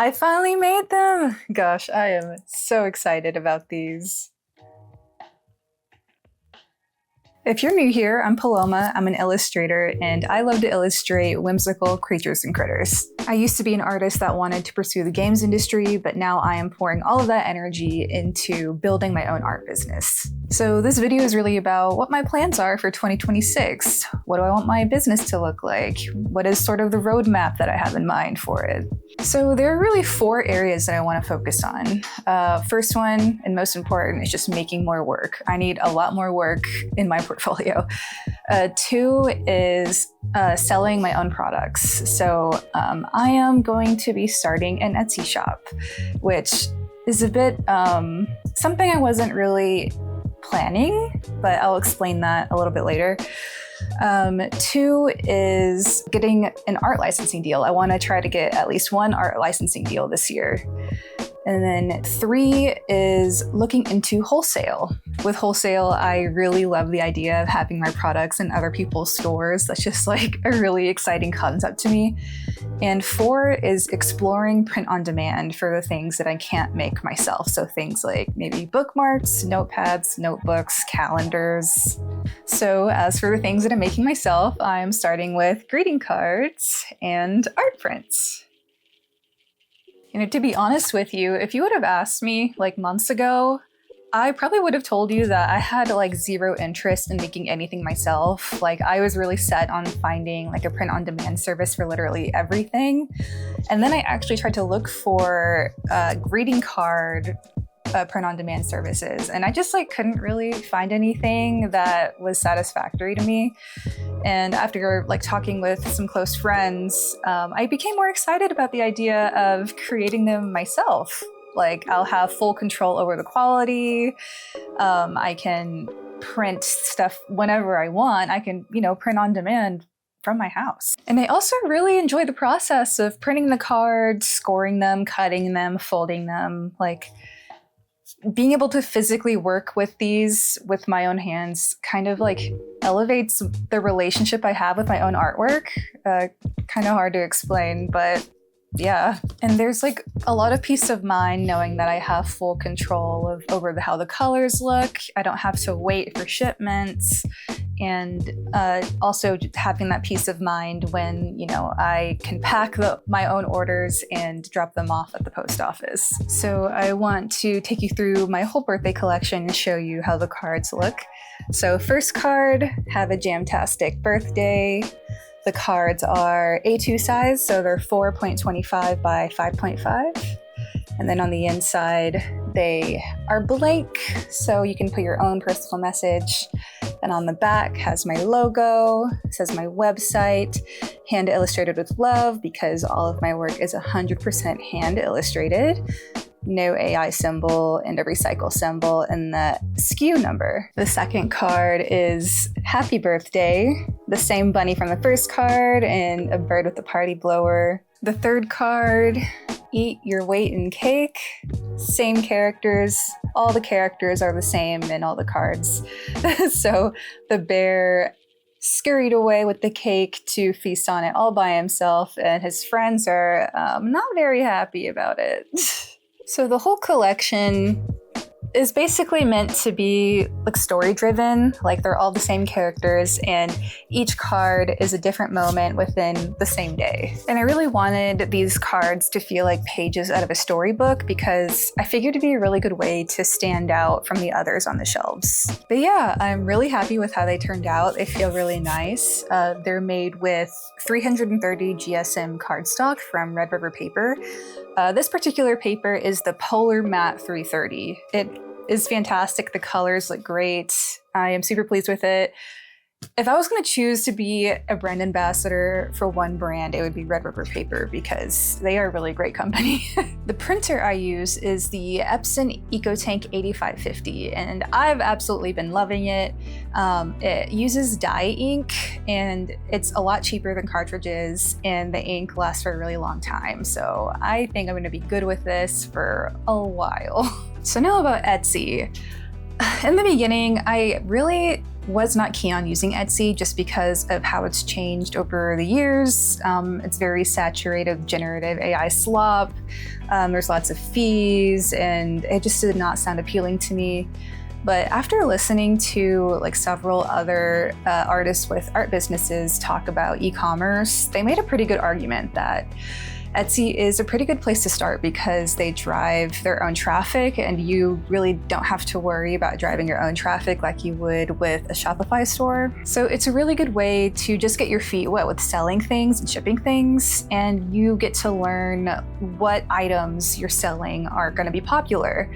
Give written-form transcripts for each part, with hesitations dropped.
I finally made them! Gosh, I am so excited about these. If you're new here, I'm Paloma, I'm an illustrator, and I love to illustrate whimsical creatures and critters. I used to be an artist that wanted to pursue the games industry, but now I am pouring all of that energy into building my own art business. So this video is really about what my plans are for 2026. What do I want my business to look like? What is sort of the roadmap that I have in mind for it? So there are really 4 areas that I want to focus on. First one, and most important, is just making more work. I need a lot more work in my portfolio. 2 is selling my own products. So I am going to be starting an Etsy shop, which is a bit something I wasn't really planning, but I'll explain that a little bit later. 2 is getting an art licensing deal. I want to try to get at least 1 art licensing deal this year. And then 3 is looking into wholesale. With wholesale, I really love the idea of having my products in other people's stores. That's just like a really exciting concept to me. And 4 is exploring print on demand for the things that I can't make myself. So things like maybe bookmarks, notepads, notebooks, calendars. So as for the things that I'm making myself, I'm starting with greeting cards and art prints. You know, to be honest with you, if you would have asked me like months ago, I probably would have told you that I had like 0 interest in making anything myself. Like I was really set on finding like a print on demand service for literally everything. And then I actually tried to look for greeting card print on demand services. And I just like couldn't really find anything that was satisfactory to me. And after like talking with some close friends, I became more excited about the idea of creating them myself. Like I'll have full control over the quality. I can print stuff whenever I want. I can, you know, print on demand from my house. And I also really enjoy the process of printing the cards, scoring them, cutting them, folding them. Like being able to physically work with these with my own hands kind of like elevates the relationship I have with my own artwork. Kind of hard to explain, but yeah. And there's like a lot of peace of mind knowing that I have full control over how the colors look. I don't have to wait for shipments. And also having that peace of mind when, you know, I can pack my own orders and drop them off at the post office. So I want to take you through my whole birthday collection and show you how the cards look. So first card, have a jamtastic birthday. The cards are A2 size, so they're 4.25 by 5.5. And then on the inside, they are blank, so you can put your own personal message. And on the back has my logo, it says my website, hand illustrated with love, because all of my work is 100% hand illustrated. No AI symbol and a recycle symbol, and the SKU number. The second card is happy birthday, the same bunny from the first card, and a bird with a party blower. The third card, eat your weight in cake. Same characters. All the characters are the same in all the cards. So the bear scurried away with the cake to feast on it all by himself, and his friends are not very happy about it. So the whole collection is basically meant to be like story driven, like they're all the same characters and each card is a different moment within the same day. And I really wanted these cards to feel like pages out of a storybook because I figured it'd be a really good way to stand out from the others on the shelves. But yeah, I'm really happy with how they turned out. They feel really nice. They're made with 330 GSM cardstock from Red River Paper. This particular paper is the Polar Matte 330. It is fantastic. The colors look great. I am super pleased with it. If I was going to choose to be a brand ambassador for one brand, it would be Red River Paper because they are a really great company. The printer I use is the Epson EcoTank 8550, and I've absolutely been loving it. It uses dye ink, and it's a lot cheaper than cartridges, and the ink lasts for a really long time. So I think I'm going to be good with this for a while. So now about Etsy. In the beginning, I really was not keen on using Etsy just because of how it's changed over the years. It's very saturated with generative AI slop. There's lots of fees, and it just did not sound appealing to me. But after listening to like several other artists with art businesses talk about e-commerce, they made a pretty good argument that Etsy is a pretty good place to start because they drive their own traffic, and you really don't have to worry about driving your own traffic like you would with a Shopify store. So it's a really good way to just get your feet wet with selling things and shipping things, and you get to learn what items you're selling are going to be popular.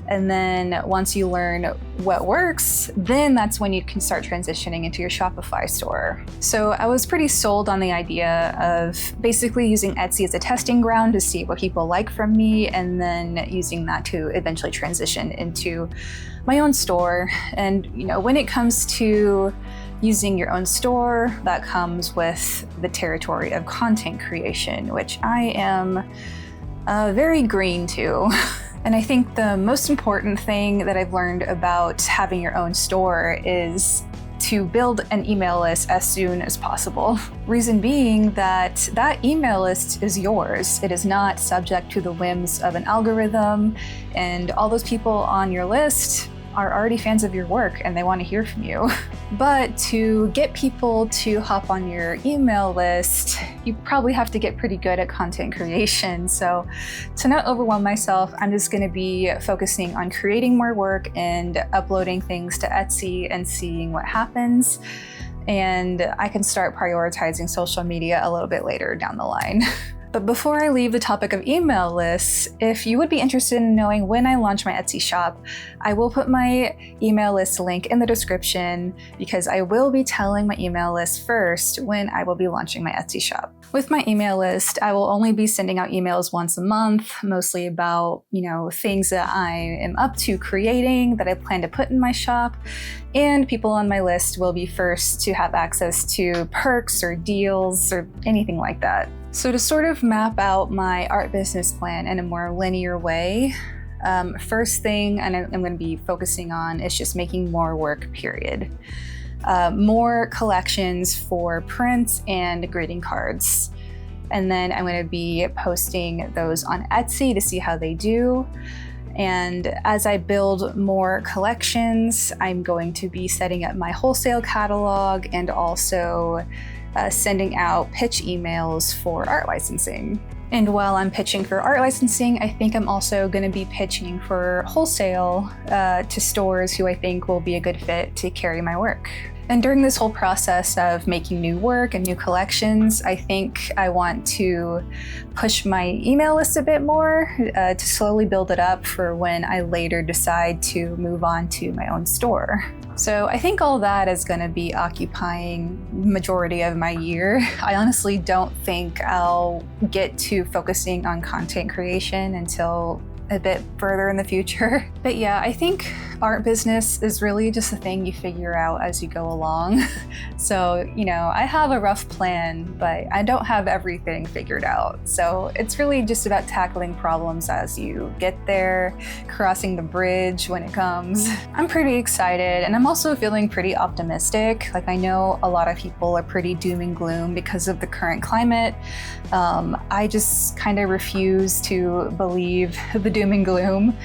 And then once you learn what works, then that's when you can start transitioning into your Shopify store. So I was pretty sold on the idea of basically using Etsy as a testing ground to see what people like from me, and then using that to eventually transition into my own store. And when it comes to using your own store, that comes with the territory of content creation, which I am very green to. And I think the most important thing that I've learned about having your own store is to build an email list as soon as possible. Reason being that email list is yours. It is not subject to the whims of an algorithm, and all those people on your list are already fans of your work and they want to hear from you. But to get people to hop on your email list, you probably have to get pretty good at content creation. So to not overwhelm myself, I'm just going to be focusing on creating more work and uploading things to Etsy and seeing what happens. And I can start prioritizing social media a little bit later down the line. But before I leave the topic of email lists, if you would be interested in knowing when I launch my Etsy shop, I will put my email list link in the description, because I will be telling my email list first when I will be launching my Etsy shop. With my email list, I will only be sending out emails once a month, mostly about, things that I am up to creating that I plan to put in my shop. And people on my list will be first to have access to perks or deals or anything like that. So to sort of map out my art business plan in a more linear way, first thing I'm going to be focusing on is just making more work, period. More collections for prints and greeting cards. And then I'm going to be posting those on Etsy to see how they do. And as I build more collections, I'm going to be setting up my wholesale catalog and also sending out pitch emails for art licensing. And while I'm pitching for art licensing, I think I'm also going to be pitching for wholesale to stores who I think will be a good fit to carry my work. And during this whole process of making new work and new collections, I think I want to push my email list a bit more to slowly build it up for when I later decide to move on to my own store. So I think all that is going to be occupying the majority of my year. I honestly don't think I'll get to focusing on content creation until a bit further in the future. But yeah, I think art business is really just a thing you figure out as you go along. So, I have a rough plan, but I don't have everything figured out. So it's really just about tackling problems as you get there, crossing the bridge when it comes. I'm pretty excited, and I'm also feeling pretty optimistic. Like, I know a lot of people are pretty doom and gloom because of the current climate. I just kind of refuse to believe the doom and gloom.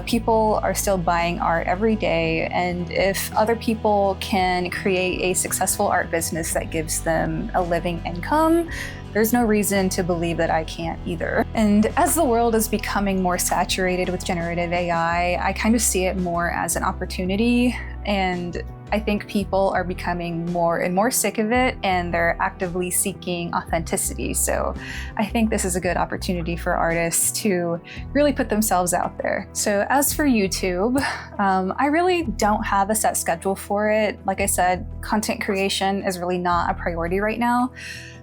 People are still buying art every day, and if other people can create a successful art business that gives them a living income, there's no reason to believe that I can't either. And as the world is becoming more saturated with generative AI, I kind of see it more as an opportunity, and I think people are becoming more and more sick of it, and they're actively seeking authenticity. So I think this is a good opportunity for artists to really put themselves out there. So as for YouTube, I really don't have a set schedule for it. Like I said, content creation is really not a priority right now.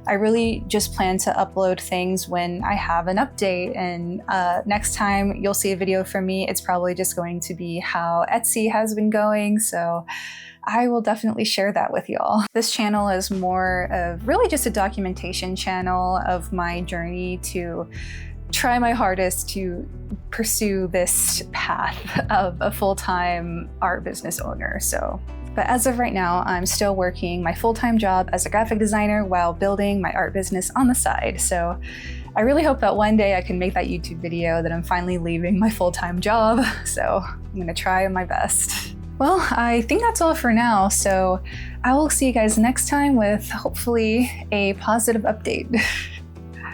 I really just plan to upload things when I have an update, and next time you'll see a video from me, it's probably just going to be how Etsy has been going, so I will definitely share that with y'all. This channel is more of really just a documentation channel of my journey to try my hardest to pursue this path of a full-time art business owner. So But as of right now, I'm still working my full-time job as a graphic designer while building my art business on the side. So I really hope that one day I can make that YouTube video that I'm finally leaving my full-time job. So I'm gonna try my best. Well, I think that's all for now. So I will see you guys next time with hopefully a positive update.